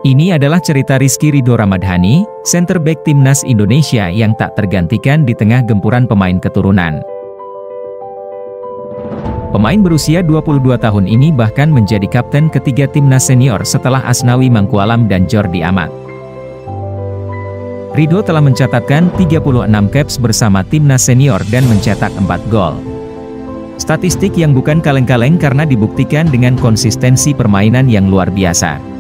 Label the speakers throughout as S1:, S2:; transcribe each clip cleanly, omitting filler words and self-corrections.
S1: Ini adalah cerita Rizky Ridho Ramadhani, center back timnas Indonesia yang tak tergantikan di tengah gempuran pemain keturunan. Pemain berusia 22 tahun ini bahkan menjadi kapten ketiga timnas senior setelah Asnawi Mangkualam dan Jordi Amat. Ridho telah mencatatkan 36 caps bersama timnas senior dan mencetak 4 gol. Statistik yang bukan kaleng-kaleng karena dibuktikan dengan konsistensi permainan yang luar biasa.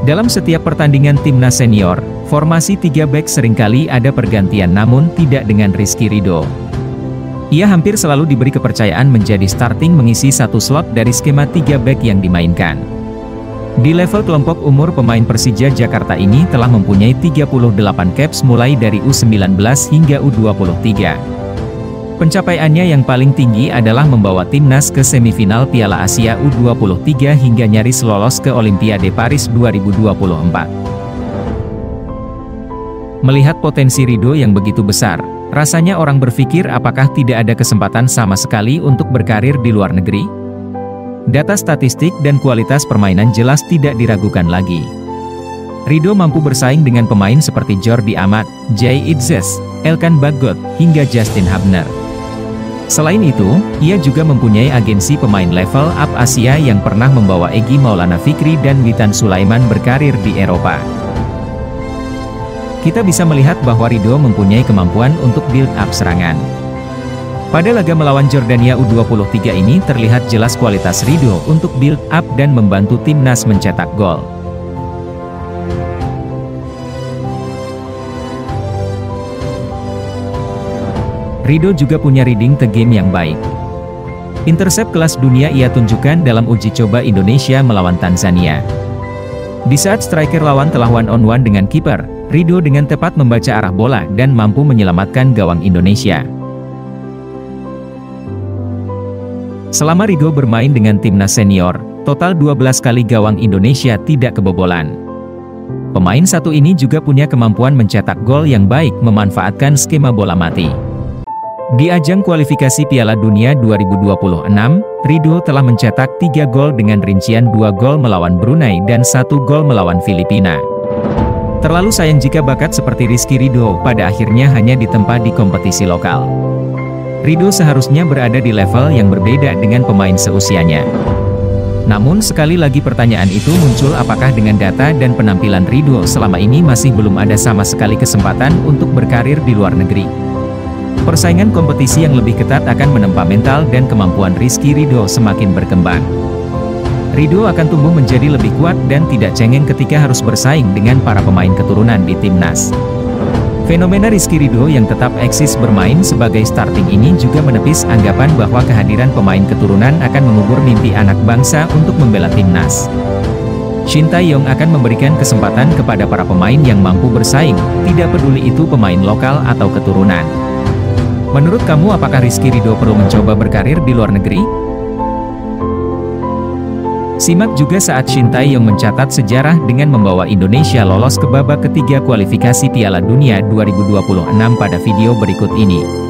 S1: Dalam setiap pertandingan timnas senior, formasi 3 back seringkali ada pergantian namun tidak dengan Rizky Ridho. Ia hampir selalu diberi kepercayaan menjadi starting mengisi satu slot dari skema 3 back yang dimainkan. Di level kelompok umur pemain Persija Jakarta ini telah mempunyai 38 caps mulai dari U19 hingga U23. Pencapaiannya yang paling tinggi adalah membawa timnas ke semifinal Piala Asia U23 hingga nyaris lolos ke Olimpiade Paris 2024. Melihat potensi Ridho yang begitu besar, rasanya orang berpikir apakah tidak ada kesempatan sama sekali untuk berkarir di luar negeri? Data statistik dan kualitas permainan jelas tidak diragukan lagi. Ridho mampu bersaing dengan pemain seperti Jordi Amat, Jay Itzes, Elkan Bagot, hingga Justin Hubner. Selain itu, ia juga mempunyai agensi pemain level up Asia yang pernah membawa Egy Maulana Fikri dan Witan Sulaiman berkarir di Eropa. Kita bisa melihat bahwa Ridho mempunyai kemampuan untuk build up serangan. Pada laga melawan Jordania U23 ini terlihat jelas kualitas Ridho untuk build up dan membantu timnas mencetak gol. Ridho juga punya reading the game yang baik. Intercept kelas dunia ia tunjukkan dalam uji coba Indonesia melawan Tanzania. Di saat striker lawan telah one-on-one dengan kiper, Ridho dengan tepat membaca arah bola dan mampu menyelamatkan gawang Indonesia. Selama Ridho bermain dengan timnas senior, total 12 kali gawang Indonesia tidak kebobolan. Pemain satu ini juga punya kemampuan mencetak gol yang baik memanfaatkan skema bola mati. Di ajang kualifikasi Piala Dunia 2026, Ridho telah mencetak 3 gol dengan rincian 2 gol melawan Brunei dan 1 gol melawan Filipina. Terlalu sayang jika bakat seperti Rizky Ridho pada akhirnya hanya ditempa di kompetisi lokal. Ridho seharusnya berada di level yang berbeda dengan pemain seusianya. Namun sekali lagi pertanyaan itu muncul, apakah dengan data dan penampilan Ridho selama ini masih belum ada sama sekali kesempatan untuk berkarir di luar negeri? Persaingan kompetisi yang lebih ketat akan menempa mental dan kemampuan Rizky Ridho semakin berkembang. Ridho akan tumbuh menjadi lebih kuat dan tidak cengeng ketika harus bersaing dengan para pemain keturunan di timnas. Fenomena Rizky Ridho yang tetap eksis bermain sebagai starting ini juga menepis anggapan bahwa kehadiran pemain keturunan akan mengubur mimpi anak bangsa untuk membela timnas. Shin Tae-yong akan memberikan kesempatan kepada para pemain yang mampu bersaing, tidak peduli itu pemain lokal atau keturunan. Menurut kamu, apakah Rizky Ridho perlu mencoba berkarir di luar negeri? Simak juga saat Shin Tae-yong mencatat sejarah dengan membawa Indonesia lolos ke babak ketiga kualifikasi Piala Dunia 2026 pada video berikut ini.